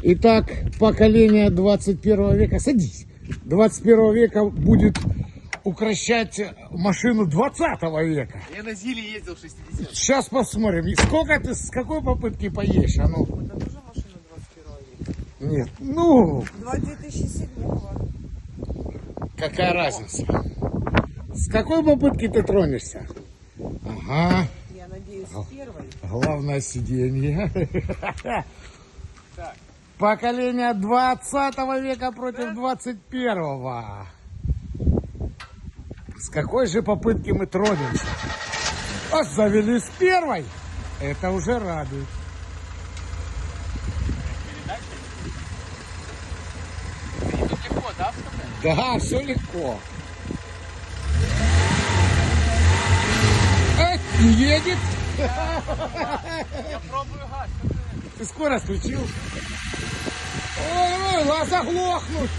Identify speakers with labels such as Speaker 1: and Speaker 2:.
Speaker 1: Итак, поколение 21 века, садись, 21 века будет укращать машину 20 века.
Speaker 2: Я на Зиле ездил в 60.
Speaker 1: Сейчас посмотрим. И сколько ты, с какой попытки поедешь? А ну.
Speaker 3: Это тоже машина 21 века.
Speaker 1: Нет, ну,
Speaker 3: 2007-го.
Speaker 1: какая разница? С какой попытки ты тронешься? Ага,
Speaker 3: Я надеюсь, с первой.
Speaker 1: главное сиденье.
Speaker 2: Так.
Speaker 1: Поколение 20 века против 21-го. С какой же попытки мы тронемся? А завели с первой. Это уже радует.
Speaker 2: Тут легко, да, вставлять?
Speaker 1: Да, все легко. Не едет.
Speaker 2: Я пробую газ.
Speaker 1: Ты скорость включил? Ой, заглохнуть.